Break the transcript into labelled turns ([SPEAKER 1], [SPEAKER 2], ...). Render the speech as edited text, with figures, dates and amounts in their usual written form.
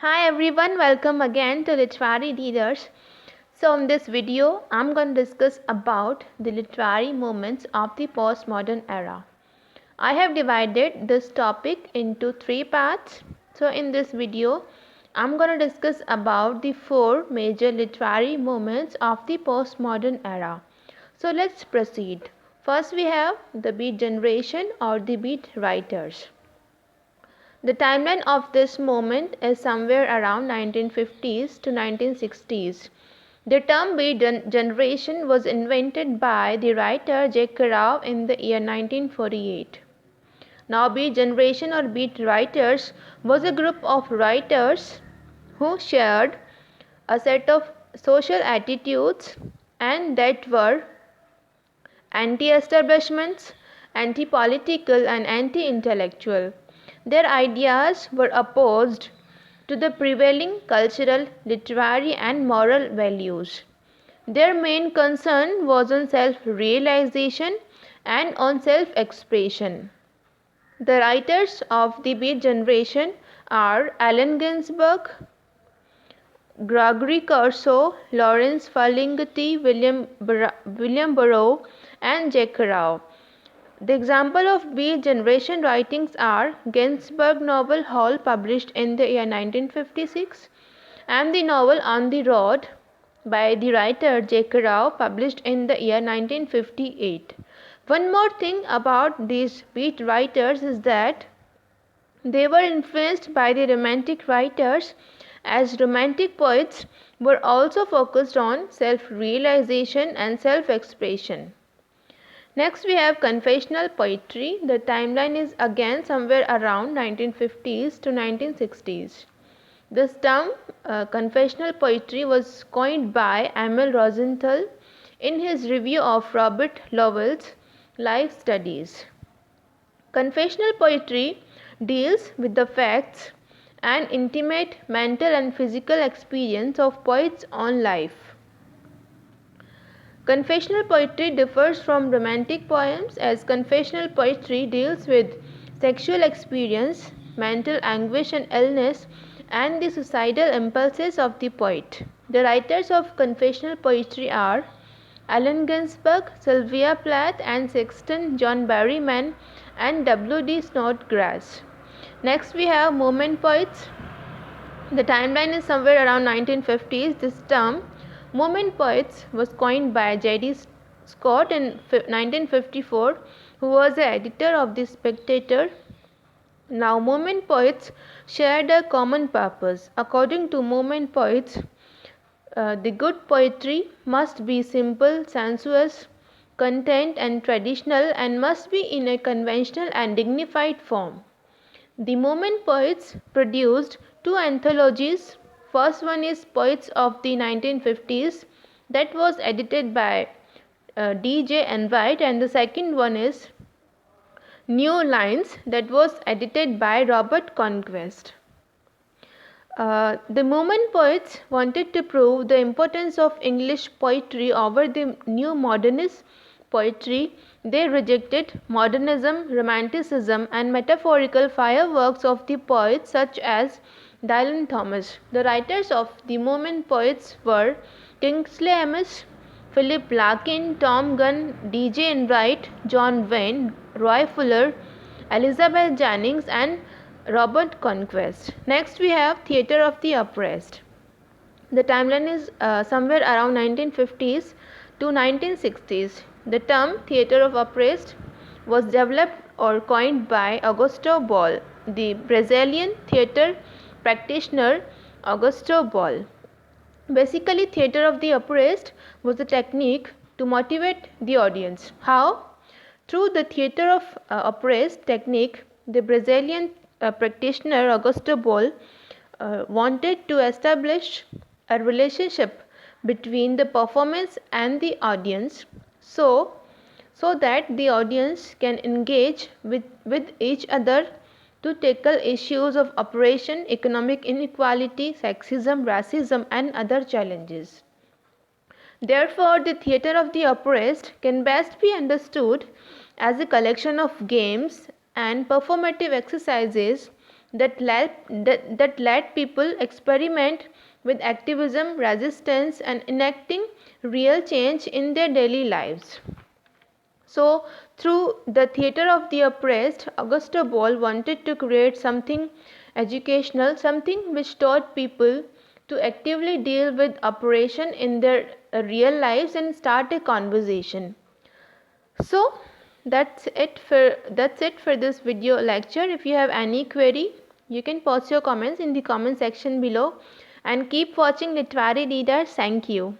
[SPEAKER 1] Hi everyone, welcome again to Literary Readers. So in this video, I'm going to discuss about the literary movements of the postmodern era. I have divided this topic into three parts. So in this video, I'm going to discuss about the four major literary movements of the postmodern era. So let's proceed. First we have the beat generation or the beat writers. The timeline of this movement is somewhere around 1950s to 1960s. The term beat generation was invented by the writer J.K. Rao in the year 1948. Now, beat generation or beat writers was a group of writers who shared a set of social attitudes and that were anti-establishments, anti-political and anti-intellectual. Their ideas were opposed to the prevailing cultural, literary and moral values. Their main concern was on self-realization and on self-expression. The writers of the beat generation are Allen Ginsberg, Gregory Corso, Lawrence Ferlinghetti, William Burroughs and J.K. Rao. The example of beat generation writings are Ginsberg novel Hall published in the year 1956 and the novel On the Road by the writer J.K. Rao published in the year 1958. One more thing about these beat writers is that they were influenced by the romantic writers, as romantic poets were also focused on self-realization and self-expression. Next we have confessional poetry. The timeline is again somewhere around 1950s to 1960s. This term confessional poetry was coined by Emil Rosenthal in his review of Robert Lowell's Life Studies. Confessional poetry deals with the facts and intimate mental and physical experience of poets' own life. Confessional poetry differs from romantic poems as confessional poetry deals with sexual experience, mental anguish and illness, and the suicidal impulses of the poet. The writers of confessional poetry are Allen Ginsberg, Sylvia Plath and Sexton John Berryman and W.D. Snodgrass. Next we have movement poets. The timeline is somewhere around 1950s. This term movement poets was coined by J.D. Scott in 1954, who was the editor of The Spectator. Now movement poets shared a common purpose. According to movement poets, the good poetry must be simple, sensuous, content and traditional and must be in a conventional and dignified form. The movement poets produced two anthologies. First one is Poets of the 1950s that was edited by D.J. Enright, and the second one is New Lines that was edited by Robert Conquest. The movement poets wanted to prove the importance of English poetry over the new modernist poetry. They rejected modernism, romanticism and metaphorical fireworks of the poets such as Dylan Thomas. The writers of the movement poets were Kingsley Amis, Philip Larkin, Tom Gunn, D.J. Enright, John Wayne, Roy Fuller, Elizabeth Jennings and Robert Conquest. Next we have Theatre of the Oppressed. The timeline is somewhere around 1950s to 1960s. The term Theatre of Oppressed was developed or coined by Augusto Boal, the Brazilian theatre practitioner Augusto Boal. Basically, Theatre of the Oppressed was a technique to motivate the audience. How? Through the Theatre of Oppressed technique, the Brazilian practitioner Augusto Boal wanted to establish a relationship between the performance and the audience so that the audience can engage with each other to tackle issues of oppression, economic inequality, sexism, racism and other challenges. Therefore, the Theatre of the Oppressed can best be understood as a collection of games and performative exercises that let people experiment with activism, resistance, and enacting real change in their daily lives. So, through the theatre of the oppressed, Augusto Boal wanted to create something educational, something which taught people to actively deal with oppression in their real lives and start a conversation. So, that's it for this video lecture. If you have any query, you can post your comments in the comment section below, and keep watching Literary Readers. Thank you.